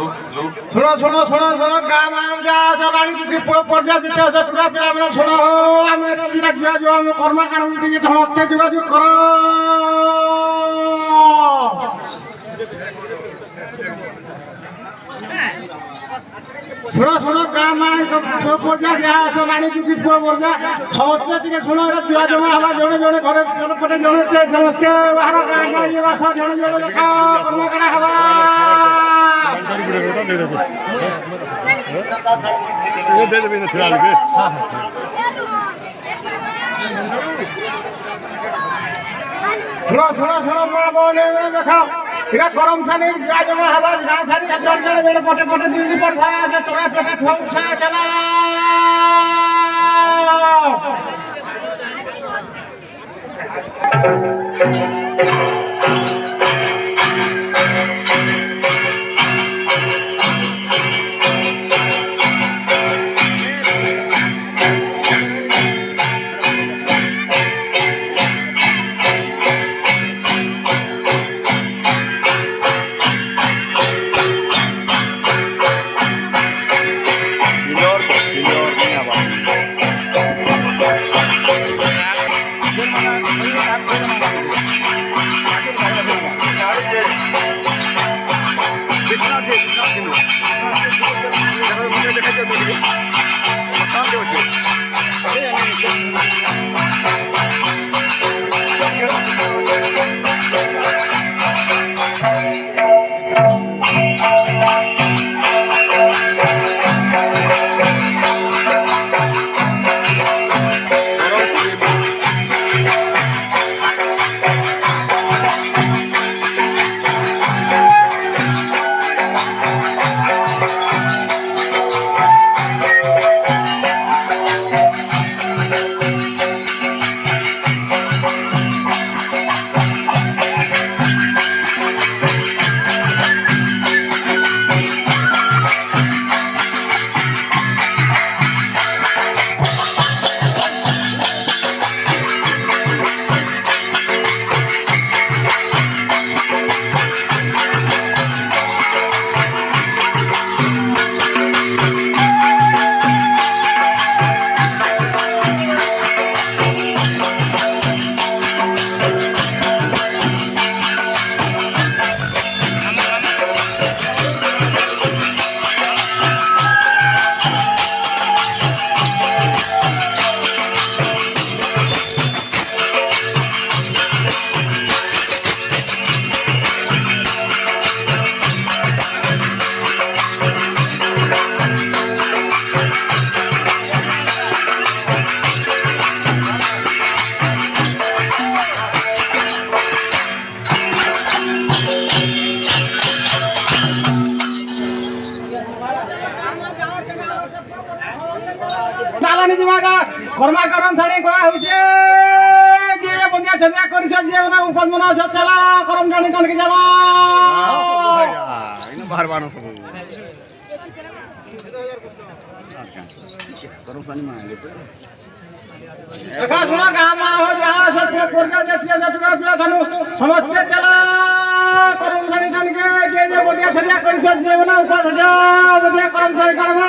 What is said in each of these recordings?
ଶୁଣ ଶୁଣ ଶୁଣ ଶୁଣ ଗାଁ ମାଁ ଯାହା ଚଲାଣି ଯଦି ପର୍ଯ୍ୟାୟ ଦିଚ୍ଛା ଟୁକା ପିଲାମାନେ ଶୁଣ ଆମେ ଏଟା ଯିବା ଯିବା ଆମେ କର୍ମା କାରଣ ଟିକେ ସମସ୍ତେ ଯୋଗାଯୋଗ କର ଶୁଣ ଶୁଣ ଗାଁ ମାଁ ପର୍ଯ୍ୟାୟ ଯାହା ଚଲାଣି ଯଦି ପୁଅ ପର୍ଯ୍ୟାୟ ସମସ୍ତେ ଟିକେ ଶୁଣ ଏଟା ଦିଆ ଜମା ହେବା ଜଣେ ଜଣେ ଘରେ ପଟେ ଜଣେ ସମସ୍ତେ ବାହାର ଗାଁ ଗାଁ ଇଏ ବାସ ଜଣେ ଜଣେ ଲେଖା କର୍ମ କରା ହେବା ଶୁଣ ଶୁଣ ଶୁଣ ମା ବୋନେ ଦେଖ ଏଟା କରମସାନି ଗାଁ ଜମା ହେବା ଗାଁ ସାରି ଜଣେ ଜଣେ ଜଣେ ପଟେ ପଟେ ଦିଦି ପଡା ଚୋରା ପେଟା ଠଉଛା ଚଲା কর্মা করমসানি করা হয়েছে যে বন্যা চর্চা করেছ যে উপমনা চলা করমসানি কনকে চলা দেখা শোনা গা মা যা সমস্ত চলা করমসানি কনকে যে বন্যা চর্চা করেছ যে বন্যা করমসানি করবা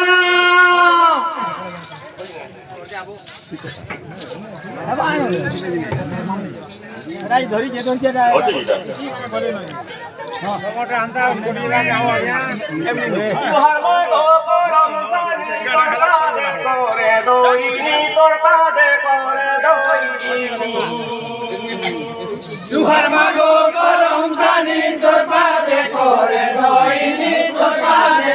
ধরি যে ধরি তুহার মাগো করমসানি তোর পাদে করে দইনি তোর পাদে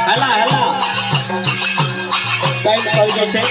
ହେଲା ହେଲା ଟାଇମ୍ କରି ଯାଇଛେ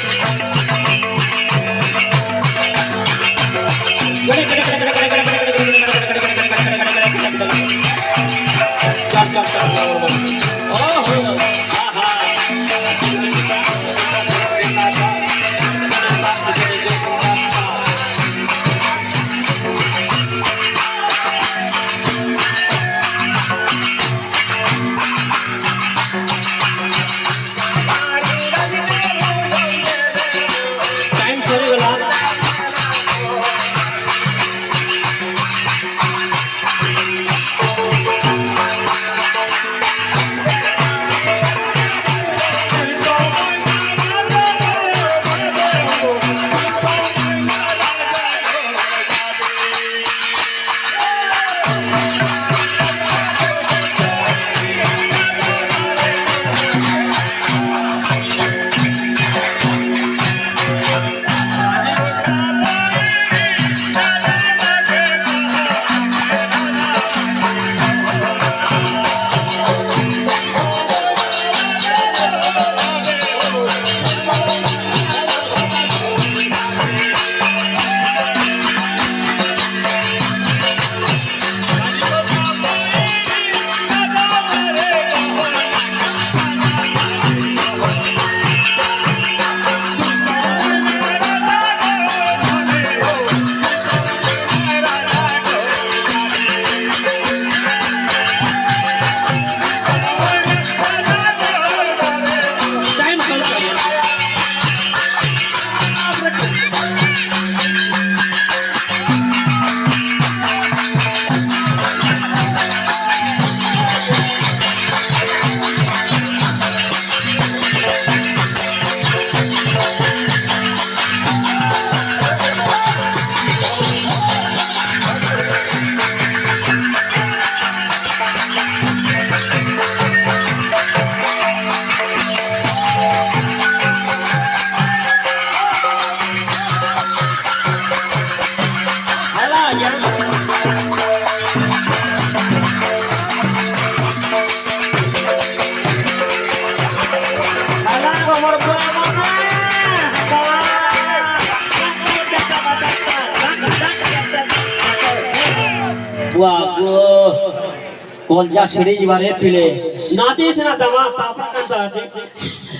कलजा छिड़ी जबारे पिले नाचे से ना दमा तापा करता है